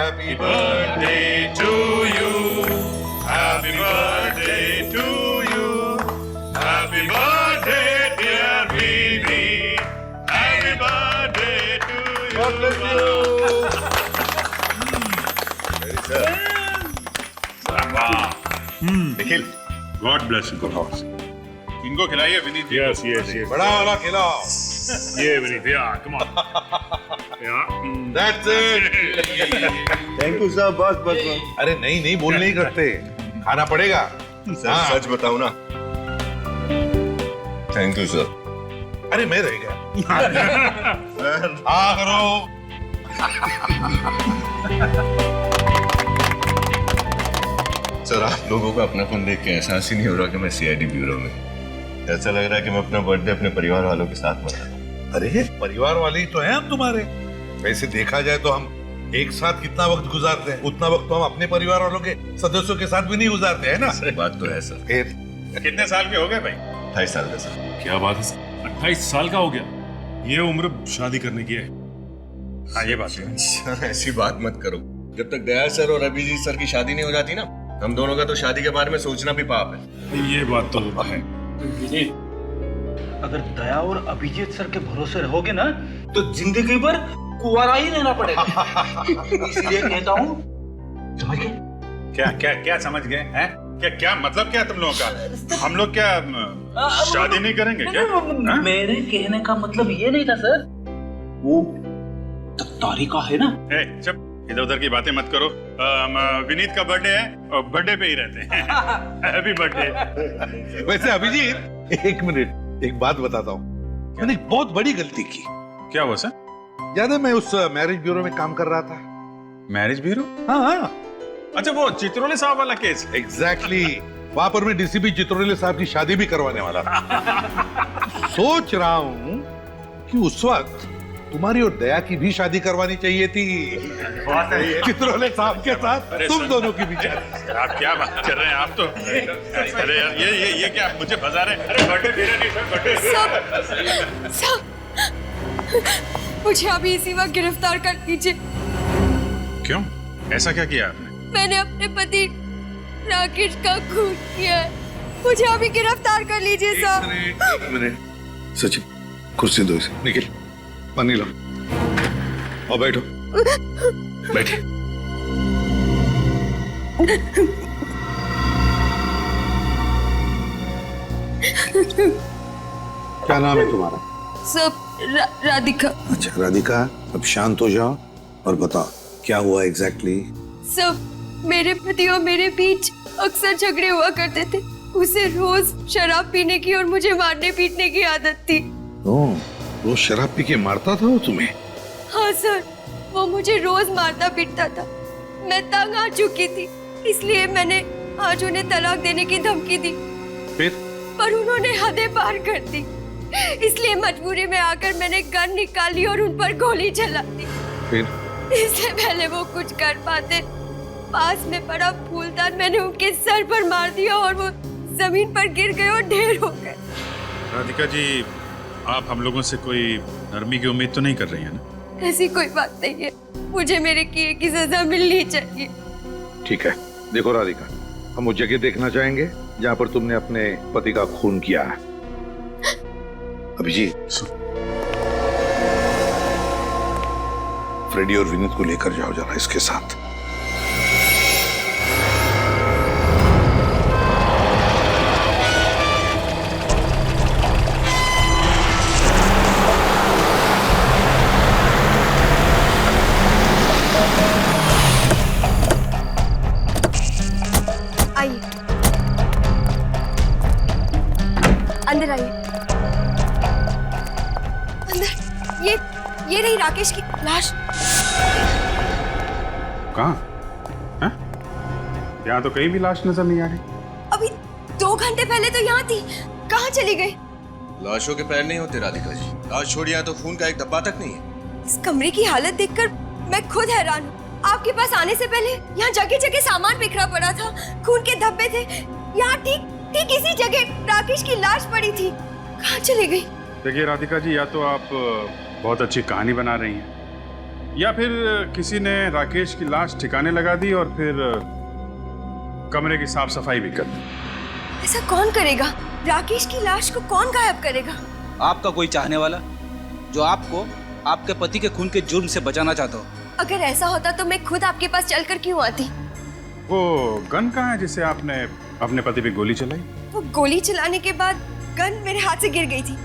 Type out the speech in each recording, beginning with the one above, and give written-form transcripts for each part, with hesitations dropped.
Happy birthday to you. Happy birthday to you. Happy birthday, dear Vini. Happy birthday to you. God bless you. Nikhil, God bless you. इनको खिलाइए विनीत जी। Yes. बड़ा वाला खिलाओ। Yeah, Vinith. Yeah, come on. Yeah. That's it. Thank you sir, बस बस। अरे नहीं बोल नहीं करते, खाना पड़ेगा। सर हाँ। सच बताऊं ना, थैंक यू सर। अरे मैं रह गया। हाँ करो। सर आप लोगों का अपनापन देख के एहसास ही नहीं हो रहा कि मैं सीआईडी ब्यूरो में। ऐसा लग रहा है कि मैं अपना बर्थडे अपने परिवार वालों के साथ मना रहा हूं। अरे परिवार वाले ही तो हैं हम तुम्हारे। वैसे देखा जाए तो हम एक साथ कितना वक्त गुजारते हैं, उतना वक्त तो हम अपने परिवार वालों के सदस्यों के साथ भी नहीं गुजारते हैं ना। बात तो है सर। फिर कितने साल के हो गए भाई? 28 साल का सर। क्या बात है सर, 28 साल का हो गया। ये उम्र शादी करने की है। हाँ ये बात है। सर ऐसी बात मत करो। जब तक दया सर और अभिजीत सर की शादी नहीं हो जाती ना, हम दोनों का तो शादी के बारे में सोचना भी पाप है। ये बात तो है। अगर दया और अभिजीत सर के भरोसे रहोगे ना तो जिंदगी भर कुंवारा ही रहना पड़ेगा। इसलिए कहता हूँ, समझ गए? क्या समझ गए हैं? क्या मतलब क्या तुम लोगों का? हम लोग क्या शादी नहीं करेंगे क्या? मेरे कहने का मतलब ये नहीं था सर। वो तारीखा है ना। चुप, इधर उधर की बातें मत करो। विनीत का बर्थडे है और बर्थडे पे ही रहते हैं। Happy birthday. वैसे अभिजीत, एक मिनट, एक बात बताता हूँ। मैंने एक बहुत बड़ी गलती की। क्या हुआ सर? याद है मैं उस मैरिज ब्यूरो में काम कर रहा था। Marriage bureau? हाँ अच्छा, वो चित्रोले साहब वाला केस। एग्जैक्टली। वहां पर मैं डीसीपी चित्रोले साहब की शादी भी करवाने वाला था। सोच रहा हूँ कि उस वक्त तुम्हारी और दया की भी शादी करवानी चाहिए थी, चित्रोले साहब के साथ। तुम दोनों की भी शादी। आप क्या बात कर रहे हैं? आप तो अरे यार, ये क्या मुझे फंसा रहे हैं? अरे बर्थडे मेरा नहीं सर, बर्थडे। सब मुझे अभी इसी वक्त गिरफ्तार कर लीजिए। क्यों? ऐसा क्या किया आपने? मैंने अपने पति राकेश का खून किया है। मुझे अभी गिरफ्तार कर लीजिए साहब। एक मिनट सचिन, कुर्सी दो इसे। निखिल, पानी लो और बैठो। बैठिए। क्या नाम है तुम्हारा? सब राधिका। अच्छा राधिका, अब शांत हो जाओ और बताओ क्या हुआ एग्जैक्टली। सब मेरे पति और मेरे बीच अक्सर झगड़े हुआ करते थे। उसे रोज शराब पीने की और मुझे मारने पीटने की आदत थी। रोज शराब पी के मारता था वो तुम्हें? हाँ सर, वो मुझे रोज मारता पीटता था। मैं तंग आ चुकी थी, इसलिए मैंने आज उन्हें तलाक देने की धमकी दी। फिर? पर उन्होंने हदें पार कर दी, इसलिए मजबूरी में आकर मैंने गन निकाली और उन पर गोली चला दी। फिर? इससे पहले वो कुछ कर पाते, पास में पड़ा फूलदान मैंने उनके सर पर मार दिया और वो जमीन पर गिर गए और ढेर हो गए। राधिका जी, आप हम लोगों से कोई नरमी की उम्मीद तो नहीं कर रही है ना? ऐसी कोई बात नहीं है, मुझे मेरे किए की सजा मिलनी चाहिए। ठीक है, देखो राधिका, हम वो जगह देखना चाहेंगे जहाँ पर तुमने अपने पति का खून किया है। अभिजीत, फ्रेडी और विनीत को लेकर जाओ जरा इसके साथ। आइए, अंदर आइए। अंदर, ये रही राकेश की लाश। कहाँ? यहाँ तो कहीं भी लाश नजर नहीं आ रही। अभी 2 घंटे पहले तो यहाँ थी, कहाँ चली गई? लाशों के पैर नहीं होते राधिका जी, लाश छोड़िए तो खून का एक धब्बा तक नहीं है। इस कमरे की हालत देखकर मैं खुद हैरान हूँ। आपके पास आने से पहले यहाँ जगह जगह सामान बिखरा पड़ा था, खून के धब्बे थे। यहाँ ठीक इसी जगह राकेश की लाश पड़ी थी, कहाँ चली गई? देखिए राधिका जी, या तो आप बहुत अच्छी कहानी बना रही हैं या फिर किसी ने राकेश की लाश ठिकाने लगा दी और फिर कमरे की साफ सफाई भी कर दी। ऐसा कौन करेगा? राकेश की लाश को कौन गायब करेगा? आपका कोई चाहने वाला जो आपको आपके पति के खून के जुर्म से बचाना चाहता हो। अगर ऐसा होता तो मैं खुद आपके पास चलकर क्यों आती? वो गन कहाँ है जिसे आपने अपने पति पे गोली चलाई? वो गोली चलाने के बाद गन मेरे हाथ से गिर गई थी,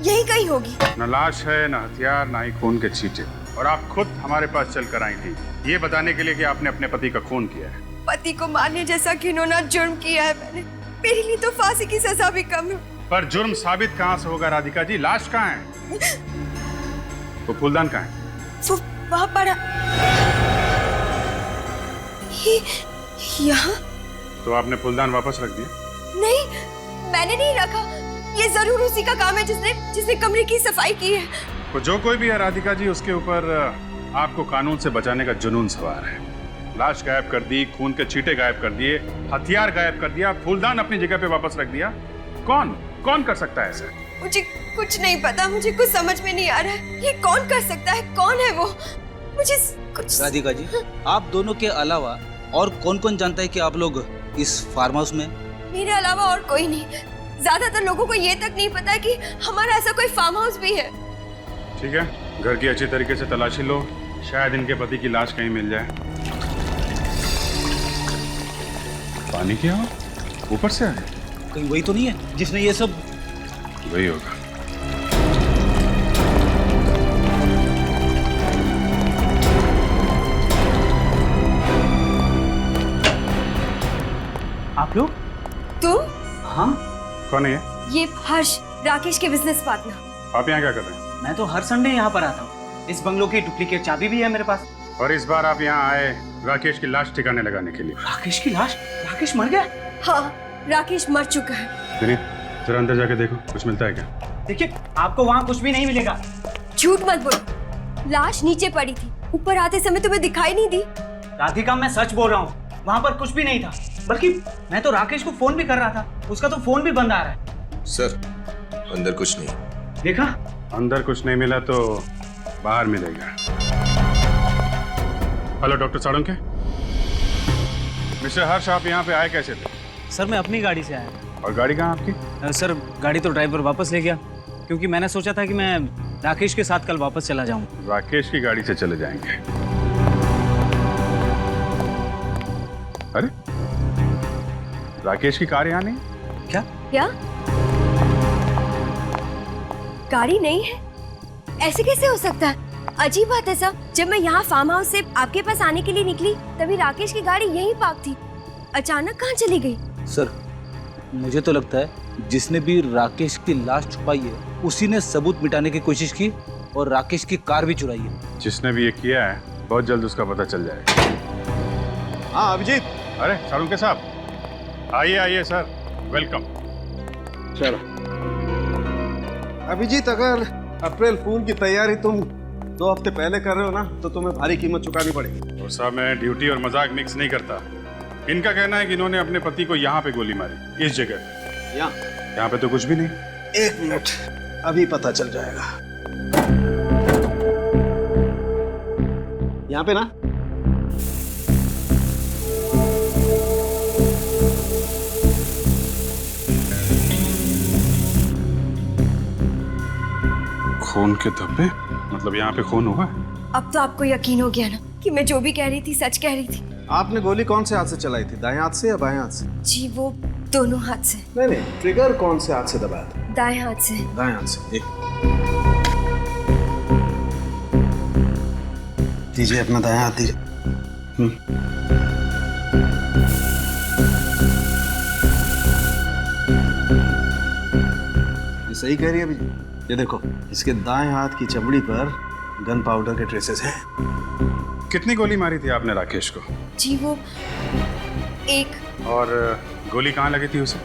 यही कहीं होगी। न लाश है, न हथियार, न ही खून के छींटे। और आप खुद हमारे पास चल कर आई थी ये बताने के लिए कि आपने अपने पति का खून किया है। पति को मारने जैसा घिनौना जुर्म किया है मैंने। मेरे लिए तो फांसी की सजा भी कम है। पर जुर्म साबित कहाँ से होगा राधिका जी? लाश कहाँ है? वो फूलदान कहाँ है? वो वहाँ पड़ा। ये यहाँ? तो आपने फूलदान वापस रख दिया? नहीं, मैंने नहीं रखा। ये जरूर उसी का काम है जिसने कमरे की सफाई की है। तो जो कोई भी है राधिका जी, उसके ऊपर आपको कानून से बचाने का जुनून सवार है। लाश गायब कर दी, खून के छींटे गायब कर दिए, हथियार गायब कर दिया, फूलदान अपनी जगह पे वापस रख दिया। कौन कर सकता है ऐसा? मुझे कुछ नहीं पता, मुझे कुछ समझ में नहीं आ रहा है। ये कौन कर सकता है? कौन है वो? मुझे कुछ। राधिका जी, आप दोनों के अलावा और कौन कौन जानता है कि आप लोग इस फार्म हाउस में? मेरे अलावा और कोई नहीं। ज्यादातर लोगों को ये तक नहीं पता है कि हमारा ऐसा कोई फार्म हाउस भी है। ठीक है, घर की अच्छी तरीके से तलाशी लो, शायद इनके पति की लाश कहीं मिल जाए। पानी क्या हो? ऊपर से आए? कहीं वही तो नहीं है जिसने ये सब? वही होगा। आप लोग? तुम? हाँ, कौन है ये? ये हर्ष, राकेश के बिजनेस पार्टनर। आप यहाँ क्या कर रहे हैं? मैं तो हर संडे यहाँ पर आता हूँ। इस बंगलो की डुप्लीकेट चाबी भी है मेरे पास। और इस बार आप यहाँ आए राकेश की लाश ठिकाने लगाने के लिए। राकेश की लाश? राकेश मर गया? हाँ, राकेश मर चुका है। विनीत, जरा अंदर जाके देखो, कुछ मिलता है क्या? देखिए, आपको वहाँ कुछ भी नहीं मिलेगा। झूठ मत बोलो, लाश नीचे पड़ी थी, ऊपर आते समय तुम्हें दिखाई नहीं दी? राधिका, मैं सच बोल रहा हूँ, वहाँ पर कुछ भी नहीं था। बल्कि मैं तो राकेश को फोन भी कर रहा था, उसका तो फोन भी बंद आ रहा है। सर, अंदर कुछ नहीं। देखा? अंदर कुछ नहीं मिला तो बाहर मिलेगा। Hello doctor Salunkhe. मिस्टर हर्ष, आप यहाँ पे आए कैसे थे? सर, मैं अपनी गाड़ी से आया। और गाड़ी कहाँ आपकी? सर, गाड़ी तो ड्राइवर वापस ले गया, क्योंकि मैंने सोचा था कि मैं राकेश के साथ कल वापस चला जाऊँ। राकेश की गाड़ी से चले जाएंगे। अरे, राकेश की कार यहाँ नहीं? क्या? गाड़ी नहीं है? ऐसे कैसे हो सकता है? अजीब बात है सब। जब मैं यहाँ फार्म हाउस से आपके पास आने के लिए निकली, तभी राकेश की गाड़ी यहीं पार्क थी। अचानक कहाँ चली गई? सर, मुझे तो लगता है जिसने भी राकेश की लाश छुपाई है उसी ने सबूत मिटाने की कोशिश की और राकेश की कार भी चुराई है। जिसने भी ये किया है बहुत जल्द उसका पता चल जाएगा। हाँ अभिजीत। अरे साळुंखे साहब, आइए आइए सर, वेलकम। चलो अभिजीत, अगर अप्रैल फूल की तैयारी तुम 2 हफ्ते पहले कर रहे हो ना, तो तुम्हें भारी कीमत चुकानी पड़ेगी। और साहब, मैं ड्यूटी और मजाक मिक्स नहीं करता। इनका कहना है कि इन्होंने अपने पति को यहाँ पे गोली मारी, इस जगह। यहाँ पे तो कुछ भी नहीं। 1 मिनट, अभी पता चल जाएगा। यहाँ पे ना खून के धब्बे? मतलब यहाँ पे खून हुआ? अब तो आपको यकीन हो गया ना कि मैं जो भी कह रही थी सच कह रही थी। आपने गोली कौन से हाथ से चलाई थी, दाएं हाथ से या बाएं हाथ से? जी, वो दोनों हाथ से। नहीं, ट्रिगर कौन से हाथ से दबाया था? दाएं हाथ से। दाएं हाथ से। दीजिए अपना दाएं हाथ दीजिए। ये सही कह रही है अभी। ये देखो, इसके दाएं हाथ की चमड़ी पर गन पाउडर के ट्रेसेस हैं। कितनी गोली मारी थी आपने राकेश को? जी, वो एक। और गोली कहाँ लगी थी उसे?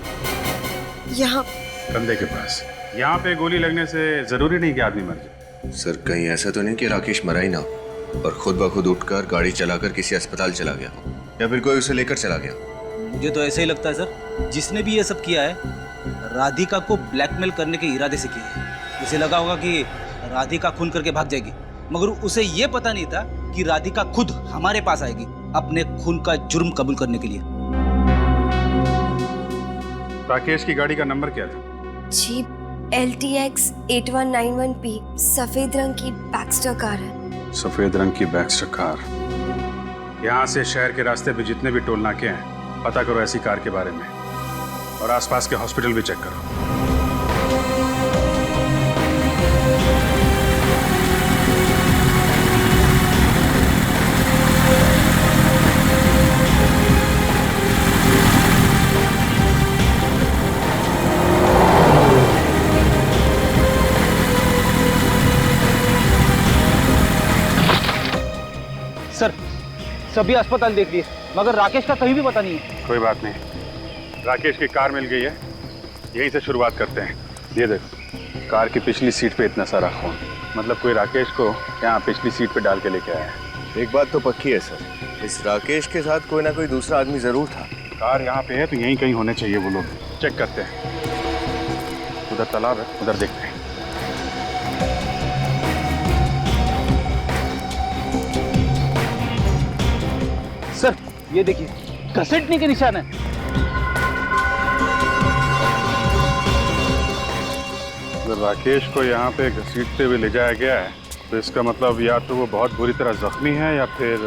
यहाँ। कंधे के पास। यहाँ पे गोली लगने से जरूरी नहीं कि आदमी मर जाए। सर, कहीं ऐसा तो नहीं कि राकेश मरा ही ना और खुद ब खुद उठकर गाड़ी चलाकर किसी अस्पताल चला गया, या फिर कोई उसे लेकर चला गया? मुझे तो ऐसा ही लगता है सर, जिसने भी ये सब किया है राधिका को ब्लैकमेल करने के इरादे से किया है। उसे लगा होगा कि राधिका खून करके भाग जाएगी, मगर उसे ये पता नहीं था कि राधिका खुद हमारे पास आएगी अपने खून का जुर्म कबूल करने के लिए। राकेश की गाड़ी का नंबर क्या था? जी LTX 8191P सफेद रंग की बैक्स्टर कार है। सफेद रंग की बैक्स्टर कार। यहाँ से शहर के रास्ते पे जितने भी टोल नाके हैं पता करो ऐसी कार के बारे में, और आसपास के हॉस्पिटल भी चेक करो। सर सभी अस्पताल देख लिए मगर राकेश का कहीं भी पता नहीं है। कोई बात नहीं, राकेश की कार मिल गई है, यहीं से शुरुआत करते हैं। ये देखो, कार की पिछली सीट पे इतना सारा खून, मतलब कोई राकेश को यहाँ पिछली सीट पे डाल के लेके आया है। एक बात तो पक्की है सर, इस राकेश के साथ कोई ना कोई दूसरा आदमी जरूर था। कार यहाँ पे है तो यहीं कहीं होने चाहिए वो लोग। चेक करते हैं। उधर तालाब है, उधर देखते हैं। सर ये देखिए, घसीटने के निशान है। अगर राकेश को यहाँ पे घसीटते हुए ले जाया गया है तो इसका मतलब या तो वो बहुत बुरी तरह जख्मी है या फिर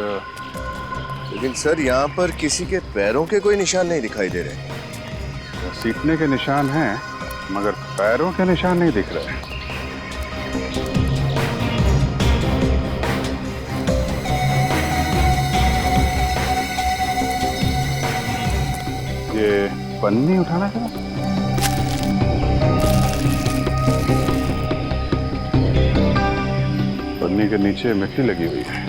लेकिन सर यहाँ पर किसी के पैरों के कोई निशान नहीं दिखाई दे रहे। घसीटने के निशान हैं मगर पैरों के निशान नहीं दिख रहे। ये पन्नी उठाना था। पन्नी के नीचे मिट्टी लगी हुई है।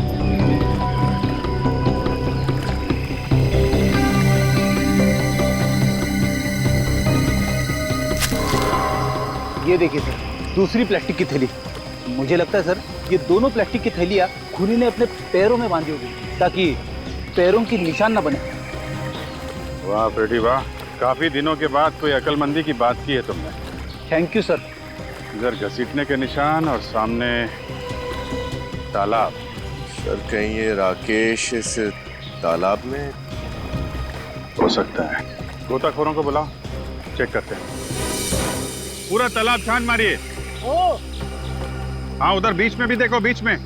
ये देखिए सर, दूसरी प्लास्टिक की थैली। मुझे लगता है सर ये दोनों प्लास्टिक की थैलियाँ खूनी ने अपने पैरों में बांधी होगी ताकि पैरों की निशान न बने। वाह बेटी वाह, काफी दिनों के बाद कोई अकलमंदी की बात की है तुमने। Thank you sir. इधर घसीटने के निशान और सामने तालाब। सर कहीं ये राकेश इस तालाब में हो सकता है। गोताखोरों को बुलाओ, चेक करते हैं। पूरा तालाब छान मारिए। हाँ उधर बीच में भी देखो, बीच में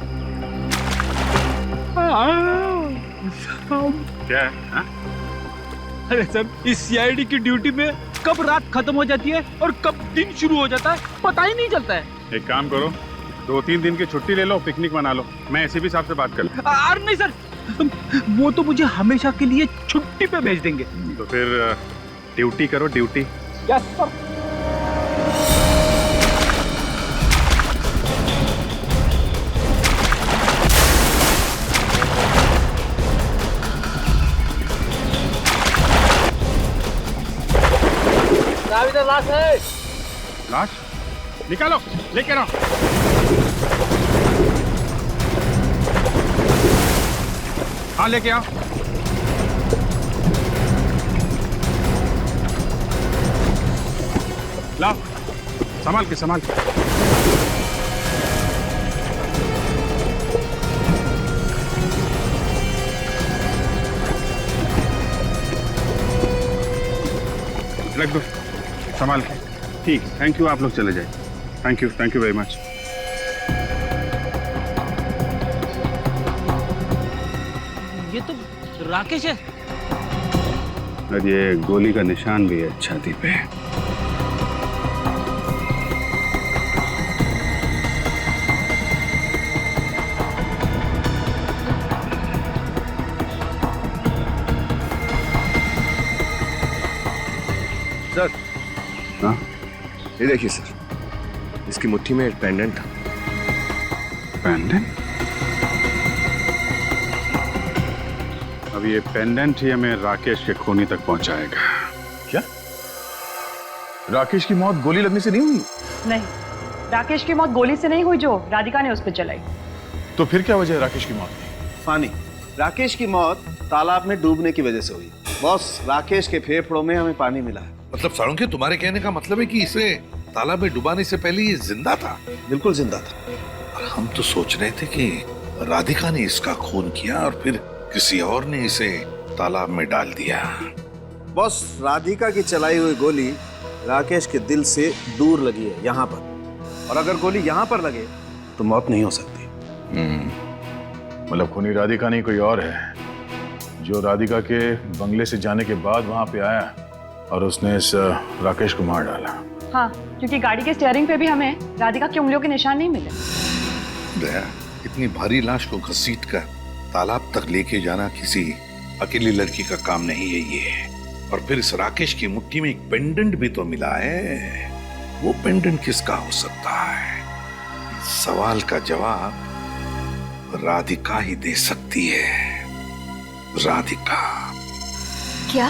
क्या है? हाँ? अरे सर, इस सीआईडी की ड्यूटी में कब रात खत्म हो जाती है और कब दिन शुरू हो जाता है पता ही नहीं चलता है। एक काम करो, 2-3 दिन की छुट्टी ले लो, पिकनिक मना लो। मैं एसीपी साहब से बात कर लूं। अरे नहीं सर, वो तो मुझे हमेशा के लिए छुट्टी पे भेज देंगे। तो फिर ड्यूटी करो, ड्यूटी। Yes sir. लाश है। लाश निकालो, लेके आओ। हाँ लेके आओ। लाओ, संभाल के संभाल के। रख दो, संभाल के। ठीक, थैंक यू। आप लोग चले जाए। Thank you very much. ये तो राकेश है। और ये गोली का निशान भी है छाती पे। सर हाँ ये देखिए सर, इसकी मुट्ठी में एक पेंडेंट था। पेंडेंट? अब ये पेंडेंट ही हमें राकेश के खूनी तक पहुंचाएगा। क्या राकेश की मौत गोली लगने से नहीं हुई? नहीं, राकेश की मौत गोली से नहीं हुई जो राधिका ने उस पर चलाई। तो फिर क्या वजह है राकेश की मौत की? फानी, राकेश की मौत तालाब में डूबने की वजह से हुई। बॉस, राकेश के फेफड़ों में हमें पानी मिला है। मतलब साळुंखे, तुम्हारे कहने का मतलब है कि इसे तालाब में डुबाने से पहले ये जिंदा था? बिल्कुल जिंदा था। हम तो सोच रहे थे कि राधिका ने इसका खून किया और फिर किसी और ने इसे तालाब में डाल दिया। बॉस, राधिका की चलाई हुई गोली राकेश के दिल से दूर लगी है, यहाँ पर। और अगर गोली यहाँ पर लगे तो मौत नहीं हो सकती। मतलब खूनी राधिका नहीं कोई और है, जो राधिका के बंगले से जाने के बाद वहां पे आया और उसने इस राकेश को मार डाला। हाँ, क्योंकि गाड़ी के स्टीयरिंग पे भी हमें राधिका की उंगलियों के निशान नहीं मिले। दया, इतनी भारी लाश को घसीट कर तालाब तक लेके जाना किसी अकेली लड़की का काम नहीं है ये। और फिर इस राकेश की मुट्ठी में एक पेंडेंट भी तो मिला है। वो पेंडेंट किसका हो सकता है? इस सवाल का जवाब राधिका ही दे सकती है। राधिका। क्या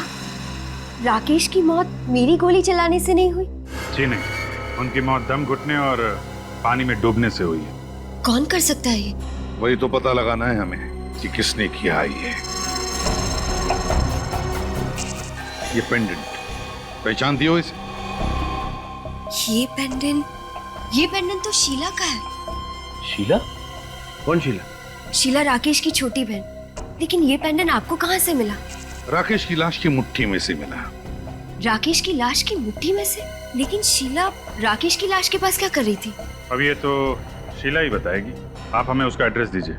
राकेश की मौत मेरी गोली चलाने से नहीं हुई? जी नहीं, उनकी मौत दम घुटने और पानी में डूबने से हुई है। कौन कर सकता है ये? वही तो पता लगाना है हमें कि किसने किया ये। ये पेंडेंट पहचानती हो इसे? ये पेंडेंट तो शीला का है। शीला? कौन शीला? शीला राकेश की छोटी बहन। लेकिन ये पेंडेंट आपको कहाँ से मिला? राकेश की लाश की मुट्ठी में से मिला। राकेश की लाश की मुट्ठी में से? लेकिन शीला राकेश की लाश के पास क्या कर रही थी? अब ये तो शीला ही बताएगी। आप हमें उसका एड्रेस दीजिए।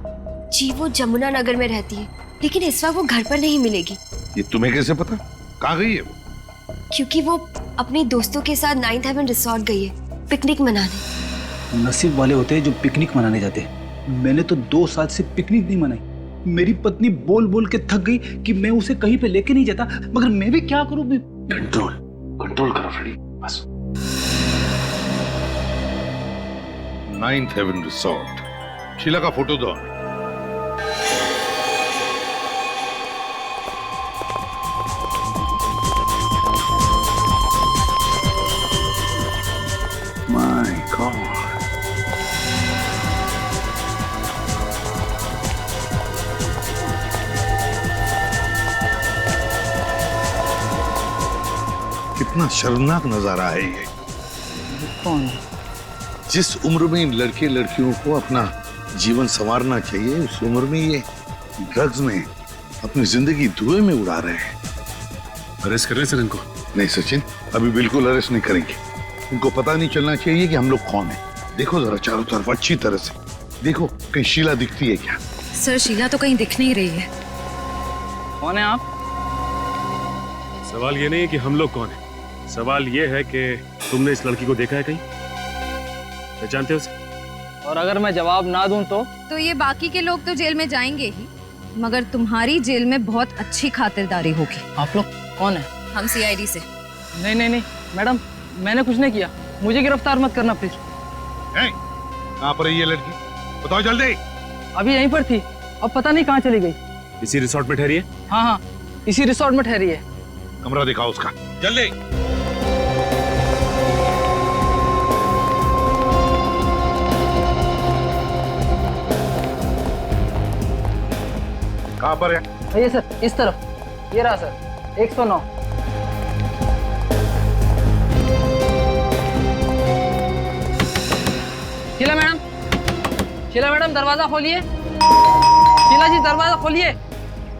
जी, वो जमुना नगर में रहती है, लेकिन इस वक्त वो घर पर नहीं मिलेगी। ये तुम्हें कैसे पता? कहाँ गई है वो? क्योंकि वो अपने दोस्तों के साथ 9th हेवन रिसोर्ट गई है पिकनिक मनाने। नसीब वाले होते हैं जो पिकनिक मनाने जाते हैं। मैंने तो 2 साल से पिकनिक नहीं मनाई। मेरी पत्नी बोल बोल के थक गई कि मैं उसे कहीं पे लेके नहीं जाता, मगर मैं भी क्या करूं? कंट्रोल करो फ्रेडी, बस। 9th heaven resort. शीला का फोटो दो। माय गॉड, कितना शर्मनाक नजारा है ये। कौन? जिस उम्र में इन लड़के लड़कियों को अपना जीवन संवारना चाहिए, उस उम्र में ये ड्रग्स में अपनी जिंदगी धुएं में उड़ा रहे हैं। अरेस्ट कर रहे सर इनको? नहीं सचिन, अभी बिल्कुल अरेस्ट नहीं करेंगे। इनको पता नहीं चलना चाहिए कि हम लोग कौन हैं। देखो जरा चारों तरफ अच्छी तरह से देखो, कहीं शीला दिखती है क्या? सर, शीला तो कहीं दिख नहीं रही है। कौन है आप? सवाल ये नहीं है कि हम लोग कौन हैं, सवाल ये है कि तुमने इस लड़की को देखा है कहीं? पहचानते हो उसे? और अगर मैं जवाब ना दूं तो ये बाकी के लोग तो जेल में जाएंगे ही, मगर तुम्हारी जेल में बहुत अच्छी खातिरदारी होगी। आप लोग कौन है? हम CID से। नहीं मैडम, मैंने कुछ नहीं किया। मुझे गिरफ्तार मत करना प्लीज। कहाँ पर है ये लड़की? बताओ जल्दी। अभी यहीं पर थी, अब पता नहीं कहाँ चली गई। इसी रिसोर्ट में ठहरी है? हाँ, इसी रिसोर्ट में ठहरी है। कमरा दिखाओ उसका, जल्दी। कहाँ पर है? ये सर, इस तरफ। ये रहा सर, 109। शीला मैडम दरवाजा खोलिए। शीला जी दरवाजा खोलिए।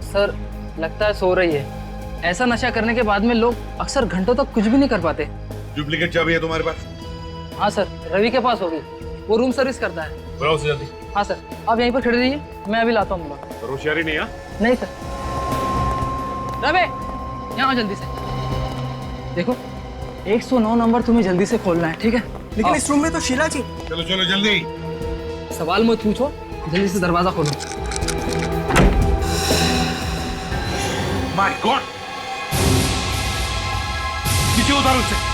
सर, लगता है सो रही है। ऐसा नशा करने के बाद में लोग अक्सर घंटों तक कुछ भी नहीं कर पाते। डुप्लीकेट चाबी है तुम्हारे पास? हाँ सर, रवि के पास होगी, वो रूम सर्विस करता है। बुलाओ उसे जल्दी। हाँ सर, आप यहीं पर खड़े रहिए, मैं अभी लाता हूँ। होशियारी नहीं है? नहीं सर। रवि, यहाँ जल्दी से देखो, 109 नंबर तुम्हें जल्दी से खोलना है, ठीक है? लेकिन इस रूम में तो शीला जी। चलो चलो जल्दी। सवाल मत पूछो, जल्दी से दरवाजा खोलो। माय गॉड, नीचे उतारो उसे।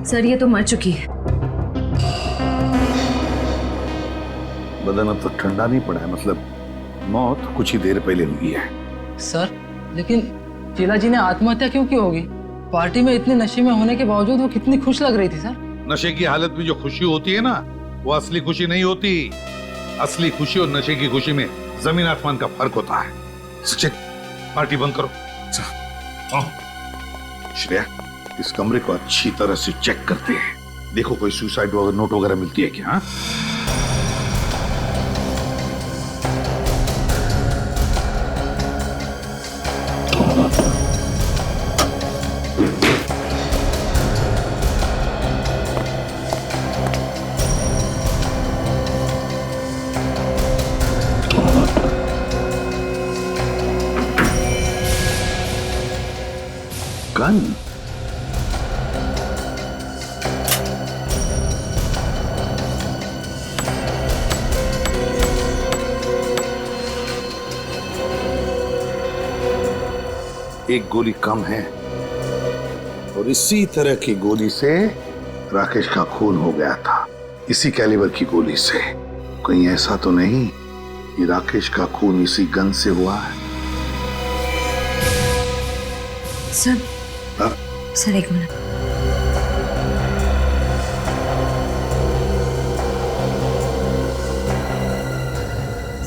सर, ये तो मर चुकी है। बदन अब तक ठंडा नहीं पड़ा है, मतलब मौत कुछ ही देर पहले हुई है। सर, लेकिन शीला जी ने आत्महत्या क्यों की होगी? पार्टी में इतने नशे में होने के बावजूद वो कितनी खुश लग रही थी सर। नशे की हालत में जो खुशी होती है ना, वो असली खुशी नहीं होती। असली खुशी और नशे की खुशी में जमीन आसमान का फर्क होता है। सचिन, पार्टी बंद करो। श्रेया, इस कमरे को अच्छी तरह से चेक करते हैं। देखो कोई सुसाइड नोट वगैरह मिलती है क्या? हाँ? गन? एक गोली कम है और इसी तरह की गोली से राकेश का खून हो गया था। इसी कैलिबर की गोली से। कहीं ऐसा तो नहीं कि राकेश का खून इसी गन से हुआ है? सर, सर एक मिनट।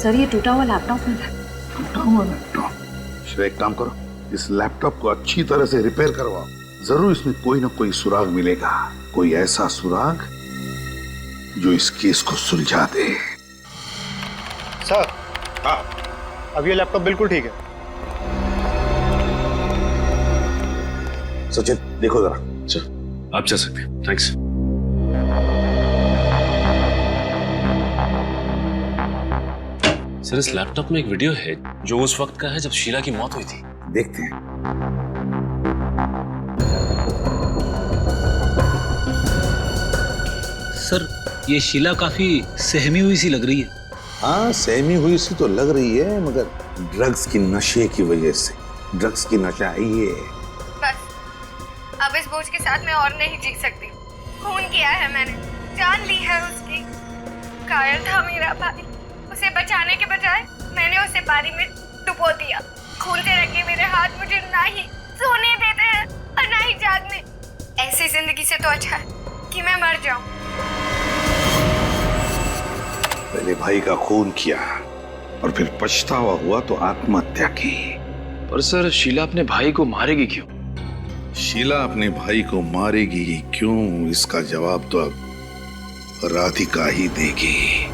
सर ये टूटा हुआ लैपटॉप है। टूटा हुआ लैपटॉप? श्रेया, एक काम करो, इस लैपटॉप को अच्छी तरह से रिपेयर करवाओ। जरूर इसमें कोई ना कोई सुराग मिलेगा, कोई ऐसा सुराग जो इस केस को सुलझा दे। सर, हाँ, अब ये लैपटॉप बिल्कुल ठीक है। सचिन देखो जरा। सर आप जा सकते हैं, थैंक्स। सर इस लैपटॉप में एक वीडियो है जो उस वक्त का है जब शीला की मौत हुई थी। देखते हैं। सर ये शीला काफी सहमी हुई सी लग रही है। हाँ, सहमी हुई सी तो लग रही है, मगर ड्रग्स की नशे की वजह से। ड्रग्स की नशा है ये। बस अब इस बोझ के साथ मैं और नहीं जी सकती। खून किया है मैंने, जान ली है उसकी। घायल था मेरा भाई, उसे बचाने के बजाय मैंने उसे पानी में डुबो दिया। खून से रंगे मेरे हाथ मुझे ना ही सोने देते हैं और ना ही जागने। ऐसी जिंदगी से तो अच्छा है कि मैं मर जाऊं। पहले भाई का खून किया और फिर पछतावा हुआ तो आत्महत्या की। पर सर शीला अपने भाई को मारेगी क्यों? शीला अपने भाई को मारेगी क्यों, इसका जवाब तो अब राधिका ही देगी।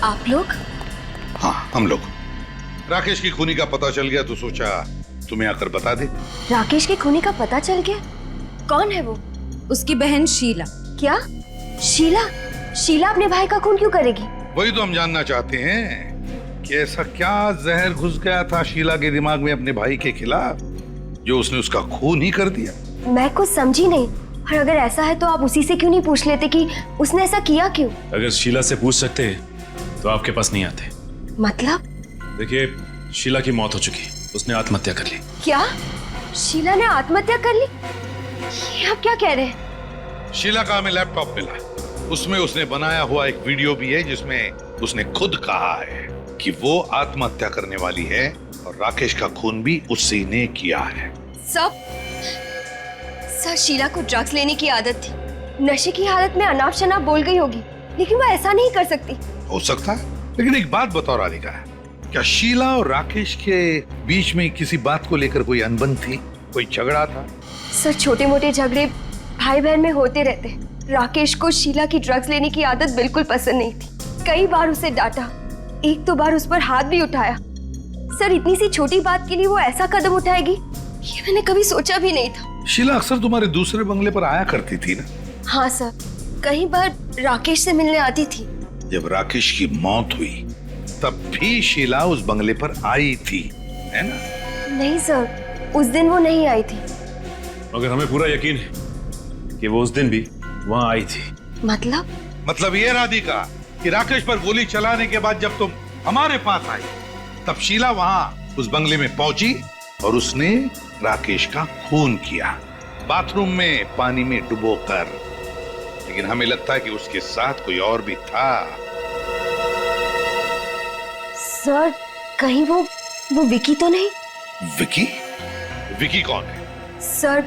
आप लोग? हाँ, हम लोग। राकेश की खूनी का पता चल गया तो सोचा तुम्हें आकर बता दे। राकेश के खूनी का पता चल गया? कौन है वो? उसकी बहन शीला। क्या? शीला? शीला अपने भाई का खून क्यों करेगी? वही तो हम जानना चाहते हैं कि ऐसा क्या जहर घुस गया था शीला के दिमाग में अपने भाई के खिलाफ जो उसने उसका खून ही कर दिया। मैं कुछ समझी नहीं, और अगर ऐसा है तो आप उसी से क्यों नहीं पूछ लेते कि उसने ऐसा किया क्यों? अगर शीला से पूछ सकते हैं तो आपके पास नहीं आते। मतलब? देखिए शीला की मौत हो चुकी, उसने आत्महत्या कर ली। क्या? शीला ने आत्महत्या कर ली? ये आप क्या कह रहे हैं? शीला का हमें लैपटॉप मिला, उसमें उसने बनाया हुआ एक वीडियो भी है जिसमें उसने खुद कहा है कि वो आत्महत्या करने वाली है और राकेश का खून भी उसी ने किया है। सर शीला को ड्रग्स लेने की आदत थी। नशे की हालत में अनाप शनाप बोल गई होगी, लेकिन वो ऐसा नहीं कर सकती। हो सकता है, लेकिन एक बात बताओ राधिका, क्या शीला और राकेश के बीच में किसी बात को लेकर कोई अनबन थी, कोई झगड़ा था? सर छोटे मोटे झगड़े भाई बहन में होते रहते। राकेश को शीला की ड्रग्स लेने की आदत बिल्कुल पसंद नहीं थी। कई बार उसे डांटा, एक दो बार उस पर हाथ भी उठाया। सर इतनी सी छोटी बात के लिए वो ऐसा कदम उठाएगी, ये मैंने कभी सोचा भी नहीं था। शीला अक्सर तुम्हारे दूसरे बंगले पर आया करती थी ना? हाँ सर, कई बार राकेश से मिलने आती थी। जब राकेश की मौत हुई तब भी शीला उस बंगले पर आई थी, है ना? नहीं सर, उस दिन वो नहीं आई थी। मगर हमें पूरा यकीन है कि वो उस दिन भी वहां आई थी। मतलब ये राधिका कि राकेश पर गोली चलाने के बाद जब तुम हमारे पास आई तब शीला वहां उस बंगले में पहुंची और उसने राकेश का खून किया, बाथरूम में पानी में डुबोकर। लेकिन हमें लगता है कि उसके साथ कोई और भी था। सर कहीं वो विकी तो नहीं? विकी? विकी कौन है? सर,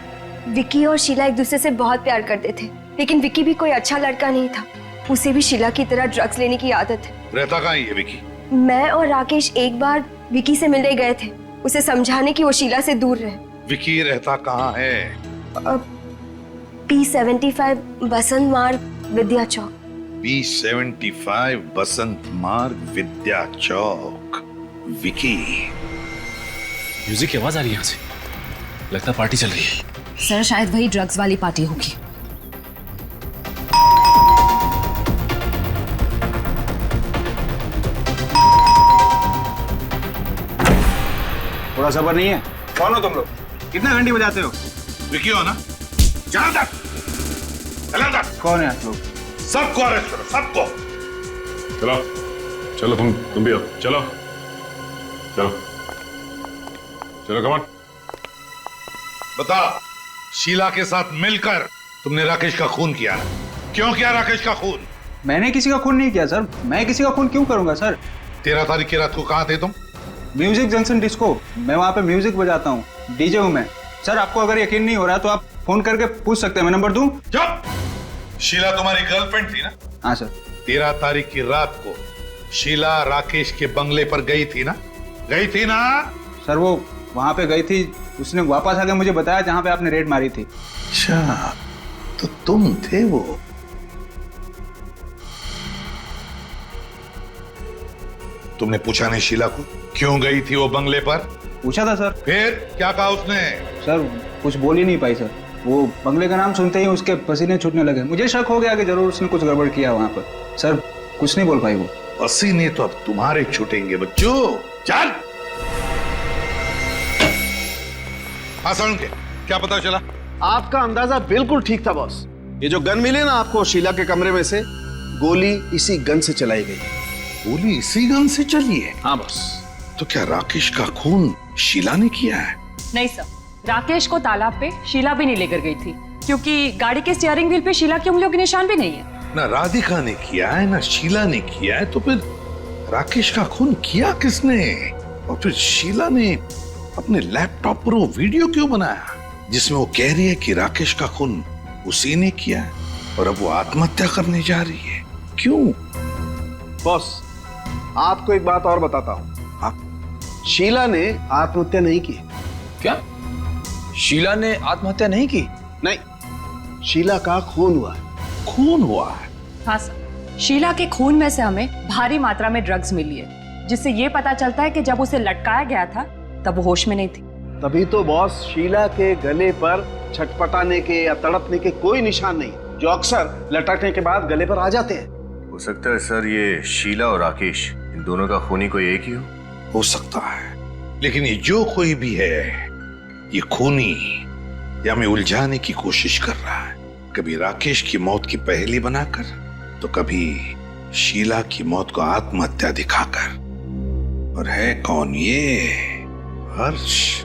विकी और शीला एक दूसरे से बहुत प्यार करते थे, लेकिन विकी भी कोई अच्छा लड़का नहीं था। उसे भी शीला की तरह ड्रग्स लेने की आदत है। रहता कहाँ है ये विकी? मैं और राकेश एक बार विकी से मिलने गए थे, उसे समझाने की वो शीला से दूर रहे। विकी रहता कहाँ है? P75 बसंत मार्ग, विद्या चौक। P75 बसंत मार्ग, विद्या चौक। विकी। म्यूजिक की आवाज आ रही है यहाँ से, लगता पार्टी चल रही है। सर शायद वही ड्रग्स वाली पार्टी होगी। थोड़ा सब्र नहीं है? कौन हो तुम लोग? कितना घंटी बजाते हो? विकी हो ना? जनार्दन! जनार्दन! कौन है आप लोग? सबको अरेस्ट करो, सबको। चलो चलो, तुम भी आओ, चलो चलो चलो, कमान। बता, शीला के साथ मिलकर तुमने राकेश का खून किया ना? क्यों किया राकेश का खून? मैंने किसी का खून नहीं किया सर। मैं किसी का खून क्यों करूंगा सर? 13 तारीख की रात को कहाँ थे तुम? Music junction disco. मैं वहाँ पे म्यूजिक बजाता हूँ, डीजे हूँ मैं। सर आपको अगर यकीन नहीं हो रहा तो आप फोन करके पूछ सकते हैं, मैं नंबर दूं? चुप! शीला तुम्हारी गर्लफ्रेंड थी ना? हाँ सर। 13 तारीख की रात को शीला राकेश के बंगले पर गई थी ना? गई थी ना? सर वो वहाँ पे गई थी, उसने वापस आके मुझे बताया जहाँ पे आपने रेड मारी थी। अच्छा, तो तुम थे वो? तुमने पूछा नहीं शीला को क्यों गई थी वो बंगले पर? पूछा था सर। फिर क्या कहा उसने? सर कुछ बोल ही नहीं पाई सर। वो बंगले का नाम सुनते ही उसके पसीने छूटने लगे। मुझे शक हो गया कि जरूर उसने कुछ गड़बड़ किया वहाँ पर। सर कुछ नहीं बोल पाई वो। पसीने तो अब तुम्हारे छूटेंगे बच्चों। चल। हाँ साउंड के क्या पता चला? आपका अंदाजा बिल्कुल ठीक था बॉस। ये जो गन मिले ना आपको शीला के कमरे में से, गोली इसी गन से चलाई गई। गोली इसी गन से चली है? हाँ बॉस। तो क्या राकेश का खून शीला ने किया है? नहीं सर, राकेश को तालाब पे शीला भी नहीं लेकर गई थी, क्योंकि गाड़ी के स्टीयरिंग व्हील पे शीला की उंगलियों के निशान भी नहीं है। ना राधिका ने किया है ना शीला ने किया है, तो फिर राकेश का खून किया किसने? और फिर शीला ने अपने लैपटॉप पर वो वीडियो क्यों बनाया जिसमें वो कह रही है कि राकेश का खून उसी ने किया है और अब वो आत्महत्या करने जा रही है? क्यों? बॉस आपको एक बात और बताता हूँ। शीला ने आत्महत्या नहीं की। क्या? शीला ने आत्महत्या नहीं की? नहीं, शीला का खून हुआ है। खून हुआ है? हाँ सर, शीला के खून में से हमें भारी मात्रा में ड्रग्स मिली है, जिससे ये पता चलता है कि जब उसे लटकाया गया था तब वो होश में नहीं थी। तभी तो बॉस शीला के गले पर छटपटाने के या तड़पने के कोई निशान नहीं, जो अक्सर लटकने के बाद गले पर आ जाते हैं। हो सकता है सर ये शीला और राकेश, इन दोनों का खूनी कोई एक ही हो सकता है, लेकिन ये जो कोई भी है ये खूनी या हमें उलझाने की कोशिश कर रहा है, कभी राकेश की मौत की पहेली बनाकर तो कभी शीला की मौत को आत्महत्या दिखाकर। और है कौन ये? हर्ष,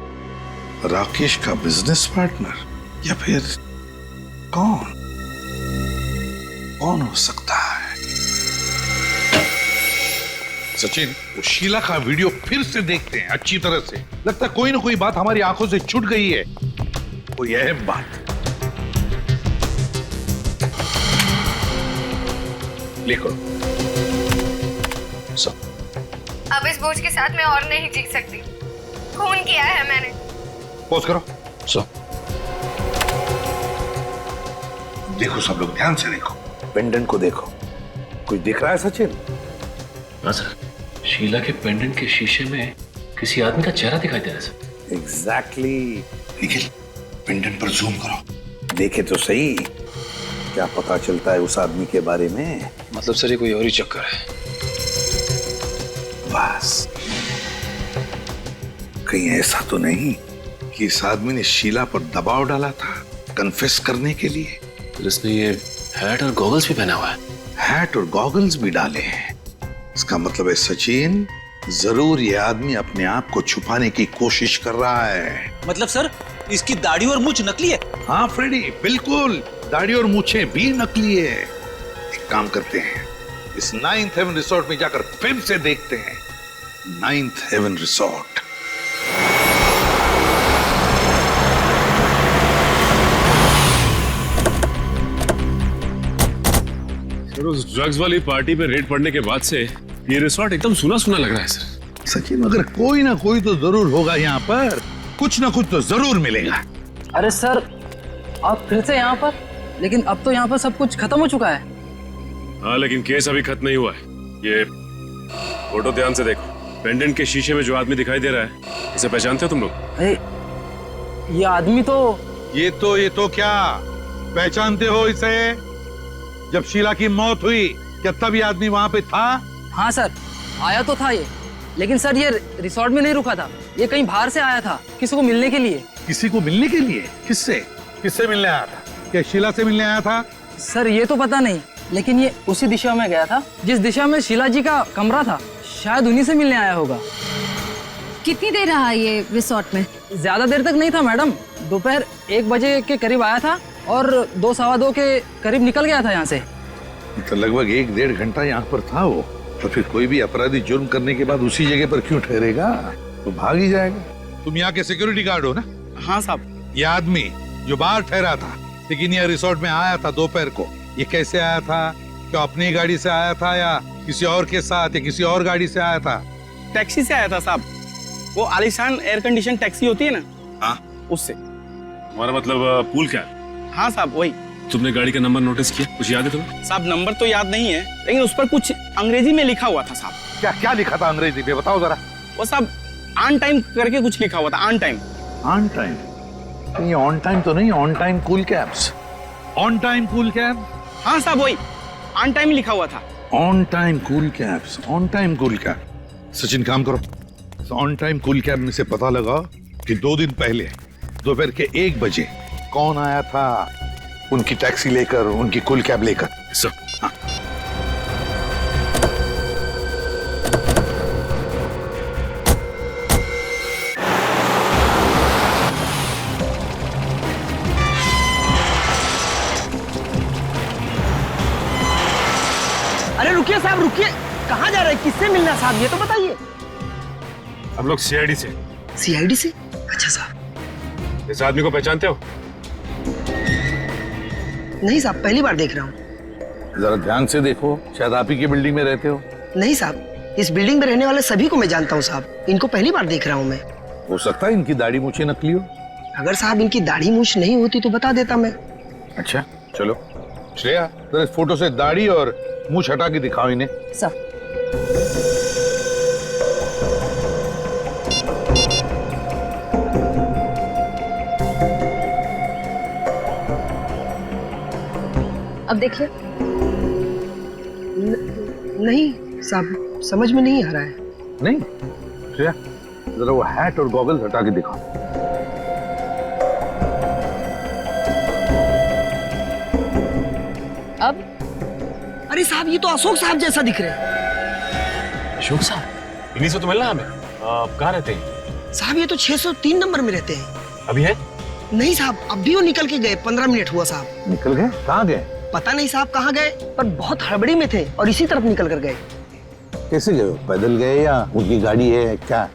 राकेश का बिजनेस पार्टनर, या फिर कौन हो सकता है? सचिन, वो शीला का वीडियो फिर से देखते हैं अच्छी तरह से। लगता है कोई ना कोई बात हमारी आंखों से छूट गई है, कोई अहम बात। लिखो सब। अब इस बोझ के साथ मैं और नहीं जी सकती। खून किया है मैंने। पोज करो सब। देखो सब लोग ध्यान से देखो, पेंडेंट को देखो। कुछ दिख रहा है सचिन? हाँ सर, शीला के पेंडेंट के शीशे में किसी आदमी का चेहरा दिखाई दे रहा है सर। एग्जैक्टली। निखिल, पेंडेंट पर जूम करो, देखे तो सही क्या पता चलता है उस आदमी के बारे में। मतलब सर ये कोई और ही चक्कर है? बस कहीं ऐसा तो नहीं कि इस आदमी ने शीला पर दबाव डाला था कन्फेस करने के लिए? फिर इसने ये हैट और गॉगल्स भी पहना हुआ है। हैट और गॉगल्स भी डाले हैं। इसका मतलब है सचिन, जरूर ये आदमी अपने आप को छुपाने की कोशिश कर रहा है। मतलब सर इसकी दाढ़ी और मूंछ नकली है? हाँ फ्रेडी, बिल्कुल, दाढ़ी और मूछें भी नकली है। एक काम करते हैं, इस 9th हेवन रिसोर्ट में जाकर फिर से देखते हैं। 9th heaven resort. उस ड्रग्स वाली पार्टी पे रेड पड़ने के बाद से ये रिसोर्ट एकदम सुना सुना लग रहा है सर। सचिन, मगर कोई ना कोई तो जरूर होगा यहाँ पर, कुछ ना कुछ तो जरूर मिलेगा। अरे सर, आप फिर से यहाँ पर? लेकिन अब तो यहाँ पर सब कुछ खत्म हो चुका है। हाँ, लेकिन केस अभी खत्म नहीं हुआ है। ये फोटो ध्यान से देखो, पेंडेंट के शीशे में जो आदमी दिखाई दे रहा है, इसे पहचानते हो तुम लोग? अरे ये आदमी तो ये तो क्या पहचानते हो इसे? जब शीला की मौत हुई क्या तब ये आदमी वहां पे था? हाँ सर, आया तो था ये, लेकिन सर ये रिसोर्ट में नहीं रुका था, ये कहीं बाहर से आया था किसी को मिलने के लिए। किसी को मिलने के लिए? किससे? किससे मिलने आया था? क्या शीला से मिलने आया था? सर ये तो पता नहीं, लेकिन ये उसी दिशा में गया था जिस दिशा में शीला जी का कमरा था, शायद उन्हीं से मिलने आया होगा। कितनी देर रहा ये रिसोर्ट में? ज्यादा देर तक नहीं था मैडम, दोपहर 1 बजे के करीब आया था और 2 सवा 2 के करीब निकल गया था यहाँ से। तो लगभग 1-1.5 घंटा यहाँ पर था वो। तो फिर कोई भी अपराधी जुर्म करने के बाद उसी जगह पर क्यों ठहरेगा? तो भाग ही जाएगा। तुम यहाँ के सिक्योरिटी गार्ड हो ना? हाँ साहब। ये आदमी जो बाहर ठहरा था लेकिन यह रिसोर्ट में आया था दोपहर को, ये कैसे आया था? क्या अपनी गाड़ी से आया था या किसी और के साथ या किसी और गाड़ी से आया था? टैक्सी से आया था साहब, वो आलीशान एयर कंडीशन टैक्सी होती है ना, हाँ उससे। हमारा मतलब पूल क्या है? हाँ साहब वही। तुमने गाड़ी का नंबर नोटिस किया? कुछ याद है तुम्हें? साहब नंबर तो याद नहीं है, लेकिन उस पर कुछ अंग्रेजी में लिखा हुआ था साहब। क्या क्या लिखा था अंग्रेजी में? बताओ जरा। वो साहब ऑन टाइम करके कुछ लिखा हुआ था, ऑन टाइम। On time? ये ऑन टाइम तो नहीं, on time cool cabs. On time cool cab? हाँ साहब वही, ऑन टाइम लिखा हुआ था। On time cool cabs, on time cool cab. Sachin काम करो, ऑन टाइम कूल कैब में से पता लगा कि 2 दिन पहले दोपहर के 1 बजे कौन आया था उनकी टैक्सी लेकर, उनकी कूल कैब लेकर। सर हाँ। अरे रुकिए साहब रुकिए, कहाँ जा रहे हैं? किससे मिलना साहब ये तो बताइए। हम लोग सीआईडी से। सीआईडी से? अच्छा साहब। इस आदमी को पहचानते हो? नहीं साहब, पहली बार देख रहा हूँ। जरा ध्यान से देखो, शायद आप ही की बिल्डिंग में रहते हो। नहीं साहब, इस बिल्डिंग में रहने वाले सभी को मैं जानता हूँ साहब, इनको पहली बार देख रहा हूँ मैं। हो सकता है इनकी दाढ़ी मूछें नकली हो। अगर साहब इनकी दाढ़ी मूछ नहीं होती तो बता देता मैं। अच्छा चलो। श्रेया, जरा इस फोटो से दाढ़ी और मूछ हटा के दिखाओ इन्हें। सर अब देखिए। नहीं साहब, समझ में नहीं आ रहा है। नहीं श्रेया, जरा वो हैट और गॉगल्स हटा के दिखाओ। अब अरे साहब ये तो अशोक साहब जैसा दिख रहे हैं। अशोक साहब? इन्हीं से तो मिलना हमें। कहाँ रहते हैं? साहब ये तो 603 नंबर में रहते हैं। अभी है? नहीं साहब, अब भी वो निकल के गए, 15 मिनट हुआ साहब। निकल गए? कहाँ गए? पता नहीं साहब कहाँ गए, पर बहुत हड़बड़ी में थे और इसी तरफ निकल कर गए। कैसे गए? पैदल गए या उनकी गाड़ी है क्या?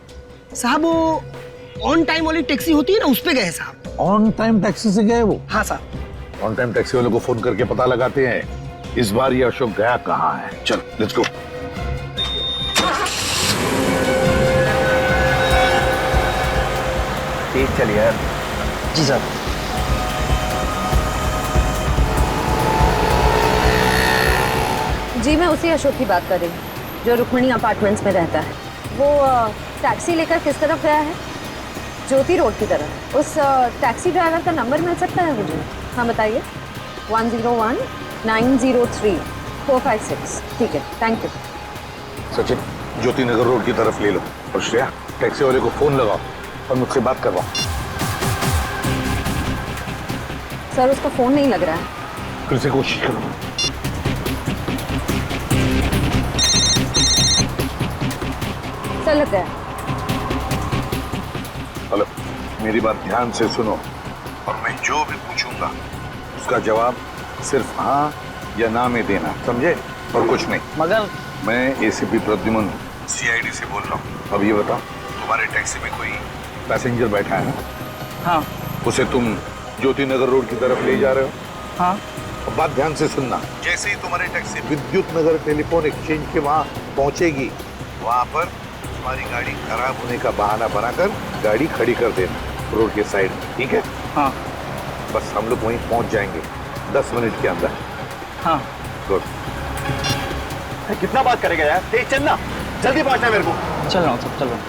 साहब वो ऑन टाइम वाली टैक्सी होती है ना, उस पे गए साहब। ऑन टाइम टैक्सी से गए वो? हाँ साहब। ऑन टाइम टैक्सी वालों को फोन करके पता लगाते हैं इस बार ये अशोक गया कहाँ है। चल लेट्स गो। तेज चलिए यार। जी साहब। जी मैं उसी अशोक की बात कर रही हूँ जो रुक्मिणी अपार्टमेंट्स में रहता है। वो टैक्सी लेकर किस तरफ गया है? ज्योति रोड की तरफ। उस टैक्सी ड्राइवर का नंबर मिल सकता है मुझे? हाँ बताइए। 101 903 456। ठीक है, thank you. Sachin, Jyoti Nagar road की तरफ ले लो और श्रेया टैक्सी वाले को फोन लगाओ और मुझसे बात करवाओ। सर उसका फोन नहीं लग रहा है। फिर से कोशिश करो। सर लग गया। हेलो, मेरी बात ध्यान से सुनो और मैं जो भी पूछूंगा उसका जवाब सिर्फ हाँ या ना में देना, समझे? और कुछ नहीं। मगर मैं एसीपी प्रद्युमन सीआईडी से बोल रहा हूँ। अब ये बताओ, तुम्हारे टैक्सी में कोई पैसेंजर बैठा है ना? हाँ। उसे तुम ज्योति नगर रोड की तरफ ले जा रहे हो? हाँ। अब बात ध्यान से सुनना, जैसे ही तुम्हारी टैक्सी विद्युत नगर टेलीफोन एक्सचेंज के वहां पहुंचेगी, वहां पर तुम्हारी गाड़ी खराब होने का बहाना बनाकर गाड़ी खड़ी कर देना रोड के साइड में, ठीक है? हाँ। बस हम लोग वहीं पहुंच जाएंगे 10 मिनट के अंदर। हाँ। गुड। कितना बात करेगा यार, तेज चलना, जल्दी पहुंचना है मेरे को। चल रहा हूँ सब, चल रहा हूँ।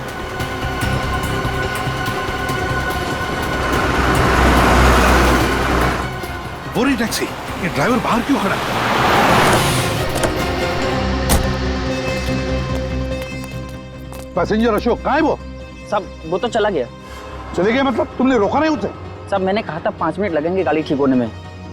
वो रही टैक्सी, ये ड्राइवर बाहर क्यों खड़ा है? पैसेंजर अशोक कहाँ है वो? सब वो तो चला गया। चले गए मतलब? तुमने रोका नहीं उसे? सब मैंने कहा था 5 मिनट लगेंगे गाड़ी ठीक होने में,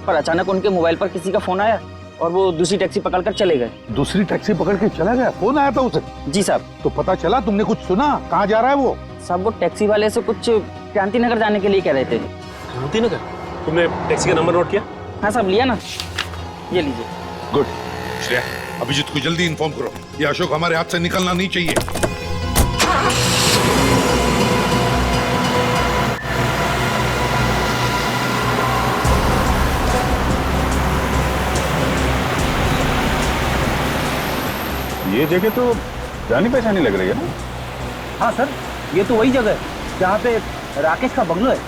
पर अचानक उनके मोबाइल पर किसी का फोन आया और वो दूसरी टैक्सी पकड़कर चले गए। दूसरी टैक्सी पकड़ के चला गया? फोन आया था उसे? जी साहब। तो पता चला? तुमने कुछ सुना? कहाँ जा रहा है वो? साहब वो टैक्सी वाले से कुछ क्रांति नगर जाने के लिए कह रहे थे। क्रांति नगर? तुमने टैक्सी का नंबर नोट किया? हाँ साहब, लिया ना, ये लीजिए। गुड। श्रेया, अभिजीत को जल्दी इन्फॉर्म करो, ये अशोक हमारे हाथ से निकलना नहीं चाहिए। ये जगह तो जानी पहचानी लग रही है ना? हाँ सर, ये तो वही जगह है जहाँ पे राकेश का बंगला है।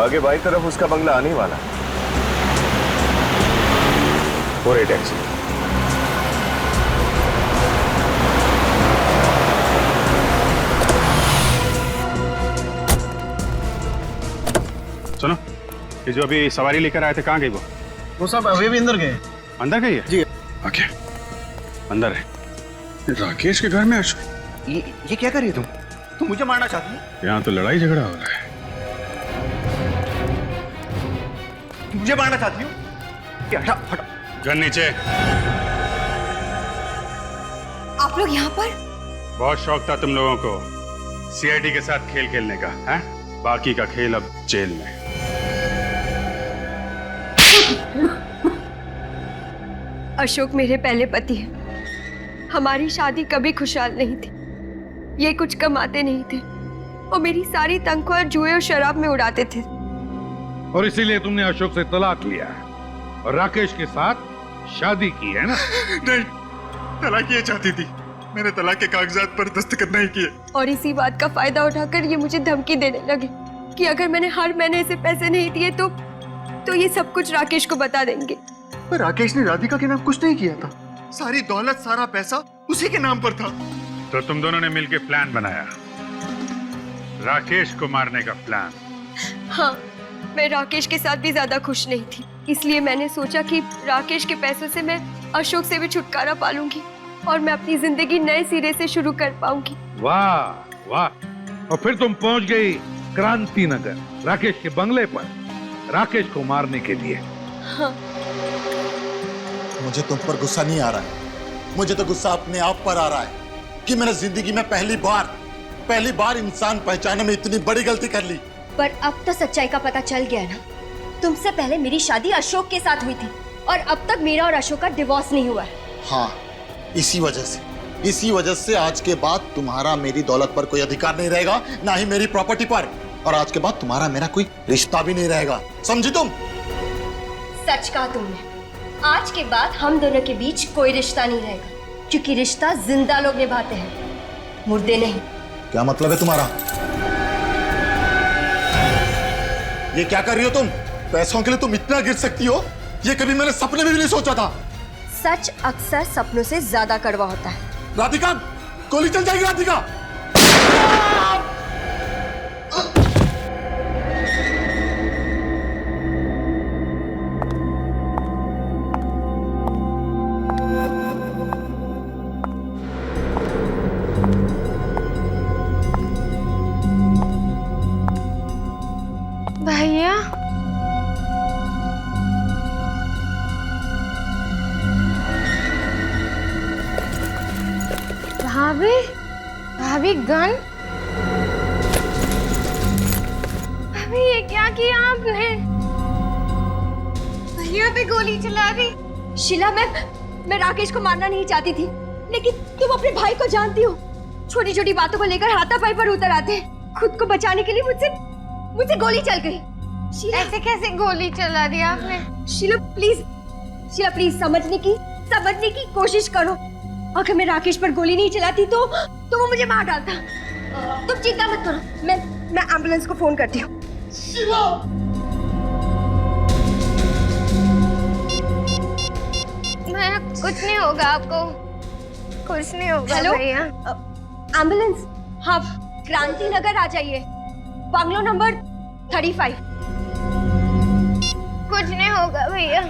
आगे बाई तरफ उसका बंगला आने वाला है। और टैक्सी सुनो, ये जो अभी सवारी लेकर आए थे, कहाँ गई वो? वो सब अभी भी अंदर गए। अंदर गई है? जी। ओके, अंदर है। राकेश के घर में अशोक? ये क्या कर रही है तुम मुझे मारना चाहती हो? यहाँ तो लड़ाई झगड़ा हो रहा है। मुझे मारना चाहती हो? हटा हटा। गन नीचे। आप लोग यहाँ पर? बहुत शौक था तुम लोगों को सीआईडी के साथ खेल खेलने का, हैं? बाकी का खेल अब जेल में। अशोक मेरे पहले पति हैं। हमारी शादी कभी खुशहाल नहीं थी। ये कुछ कमाते नहीं थे और मेरी सारी तनख्वाह जुए और शराब में उड़ाते थे। और इसीलिए तुमने अशोक से तलाक लिया और राकेश के साथ शादी की है ना? नहीं, तलाक ये चाहती थी, मैंने तलाक के कागजात पर दस्तखत नहीं किए। और इसी बात का फायदा उठाकर ये मुझे धमकी देने लगे कि अगर मैंने हर महीने इसे पैसे नहीं दिए तो ये सब कुछ राकेश को बता देंगे। पर राकेश ने राधिका के नाम कुछ नहीं किया था, सारी दौलत सारा पैसा उसी के नाम पर था। तो तुम दोनों ने मिलकर प्लान बनाया, राकेश को मारने का प्लान? हाँ, मैं राकेश के साथ भी ज्यादा खुश नहीं थी, इसलिए मैंने सोचा कि राकेश के पैसों से मैं अशोक से भी छुटकारा पालूंगी और मैं अपनी जिंदगी नए सिरे से शुरू कर पाऊंगी। वाह वाह। और फिर तुम पहुंच गई क्रांति नगर, राकेश के बंगले पर, राकेश को मारने के लिए। हाँ। मुझे तुम पर गुस्सा नहीं आ रहा है, मुझे तो गुस्सा अपने आप पर आ रहा है कि मैंने जिंदगी में पहली बार इंसान पहचाने में इतनी बड़ी गलती कर ली। पर अब तो सच्चाई का पता चल गया ना। तुमसे पहले मेरी शादी अशोक के साथ हुई थी और अब तक मेरा और अशोक का डिवोर्स नहीं हुआ है। हाँ, इसी वजह से आज के बाद तुम्हारा मेरी दौलत पर कोई अधिकार नहीं रहेगा, ना ही मेरी प्रॉपर्टी पर, और आज के बाद तुम्हारा मेरा कोई रिश्ता भी नहीं रहेगा, समझी तुम? सच कहा तुमने, आज के बाद हम दोनों के बीच कोई रिश्ता नहीं रहेगा, क्योंकि रिश्ता जिंदा लोग निभाते हैं, मुर्दे नहीं। क्या मतलब है तुम्हारा? ये क्या कर रही हो तुम? पैसों के लिए तुम इतना गिर सकती हो, ये कभी मैंने सपने में भी नहीं सोचा था। सच अक्सर सपनों से ज्यादा कड़वा होता है। राधिका, गोली चल जाएगी राधिका। भैया, भाभी गन? भाभी ये क्या किया आपने? भैया पे गोली चला दी। शीला, मैं राकेश को मारना नहीं चाहती थी, लेकिन तुम अपने भाई को जानती हो, छोटी छोटी बातों को लेकर हाथापाई पर उतर आते हैं। खुद को बचाने के लिए मुझसे गोली चल गई। शीला, ऐसे कैसे गोली चला दी आपने? शीला प्लीज शीला प्लीज समझने की कोशिश करो। अगर मैं राकेश पर गोली नहीं चलाती तो वो मुझे मार डालता। तुम चिंता मत करो, मैं एम्बुलेंस को फोन करती हूँ। भैया कुछ नहीं होगा आपको, कुछ नहीं होगा। हेलो भैया एम्बुलेंस, हाँ क्रांति नगर आ जाइए, बंगलो नंबर 35। कुछ नहीं होगा भैया।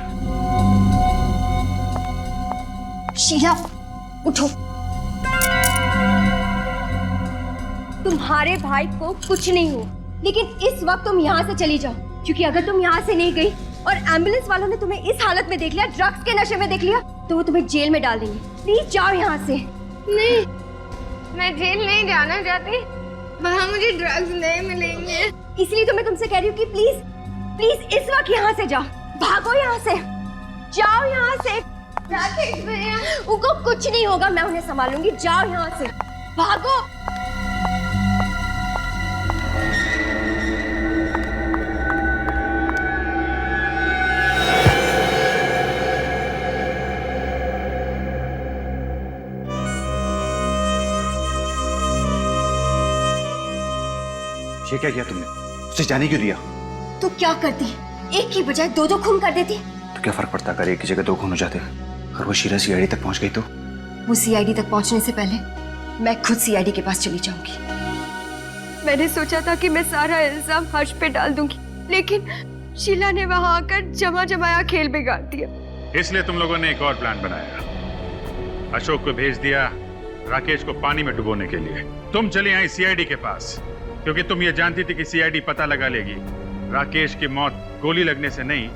शीला उठो, तुम्हारे भाई को कुछ नहीं हो, लेकिन इस वक्त तुम यहाँ से चली जाओ, क्योंकि अगर तुम यहाँ से नहीं गई और एम्बुलेंस वालों ने तुम्हें इस हालत में देख लिया, ड्रग्स के नशे में देख लिया, तो वो तुम्हें जेल में डाल देंगे। प्लीज जाओ यहाँ से। नहीं, मैं जेल नहीं जाना चाहती, वहाँ मुझे ड्रग्स नहीं मिलेंगे। इसलिए तो मैं तुमसे कह रही हूँ कि प्लीज प्लीज इस वक्त यहाँ से जाओ, भागो यहाँ से, जाओ यहाँ से। राकेश भैया, उनको कुछ नहीं होगा, मैं उन्हें संभालूंगी, जाओ यहाँ से, भागो। ये क्या किया तुमने? उसे जाने क्यों दिया? तो क्या करती, एक की बजाय दो खून कर देती। तो क्या फर्क पड़ता अगर एक की जगह 2 खून हो जाते? अगर वो शीला सीआईडी तक पहुंच गई तो? वो सीआईडी तक पहुंचने से पहले मैं खुद सीआईडी के पास चली जाऊंगी। मैंने सोचा था कि मैं सारा इल्जाम हर्ष पे डाल दूंगी, लेकिन शीला ने वहां आकर जमाया खेल बिगाड़ दिया। इसलिए तुम लोगों ने एक और प्लान बनाया। अशोक को भेज दिया राकेश को पानी में डुबोने के लिए। तुम चली आई सीआईडी के पास, क्योंकि तुम ये जानती थी कि सीआईडी पता लगा लेगी राकेश की मौत गोली लगने से नहीं,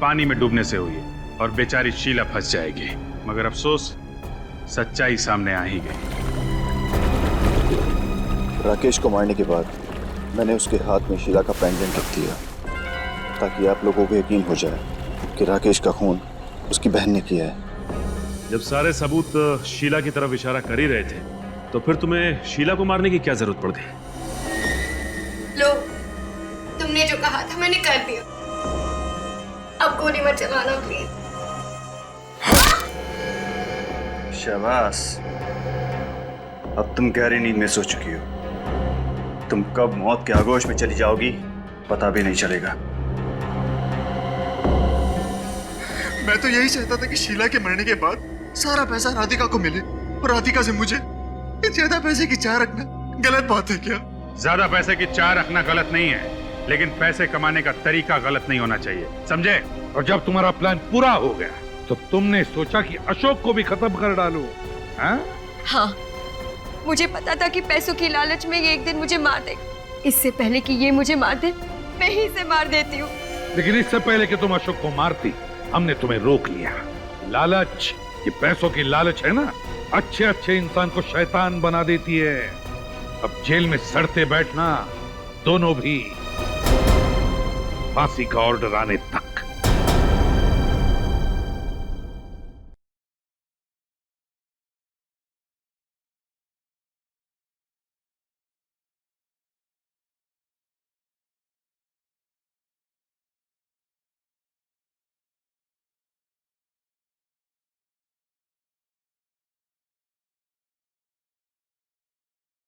पानी में डूबने से हुई, और बेचारी शीला फंस जाएगी। मगर अफसोस, सच्चाई सामने आ ही गई। राकेश को मारने के बाद मैंने उसके हाथ में शीला का पेंडेंट रख दिया, ताकि आप लोगों को यकीन हो जाए कि राकेश का खून उसकी बहन ने किया है। जब सारे सबूत शीला की तरफ इशारा कर ही रहे थे, तो फिर तुम्हें शीला को मारने की क्या जरूरत पड़ गई? लो, तुमने जो कहा था मैंने कर दिया, अब गोली मत चलाना प्लीज। शाबाश, अब तुम गहरी नींद में सो चुकी हो। तुम कब मौत के आगोश में चली जाओगी पता भी नहीं चलेगा। मैं तो यही चाहता था कि शीला के मरने के बाद सारा पैसा राधिका को मिले, और राधिका से मुझे ज्यादा पैसे की चाह रखना गलत बात है क्या? ज्यादा पैसे की चाह रखना गलत नहीं है, लेकिन पैसे कमाने का तरीका गलत नहीं होना चाहिए, समझे? और जब तुम्हारा प्लान पूरा हो गया तो तुमने सोचा कि अशोक को भी खत्म कर डालो, हाँ? हाँ, मुझे पता था कि पैसों की लालच में ये एक दिन मुझे मार देगा। इससे पहले कि ये मुझे मार दे, मैं ही इसे मार देती हूँ। लेकिन इससे पहले कि तुम अशोक को मारती, हमने तुम्हें रोक लिया। लालच, ये पैसों की लालच है ना, अच्छे अच्छे इंसान को शैतान बना देती है। अब जेल में सड़ते बैठना, दोनों भी फांसी का ऑर्डर आने तक।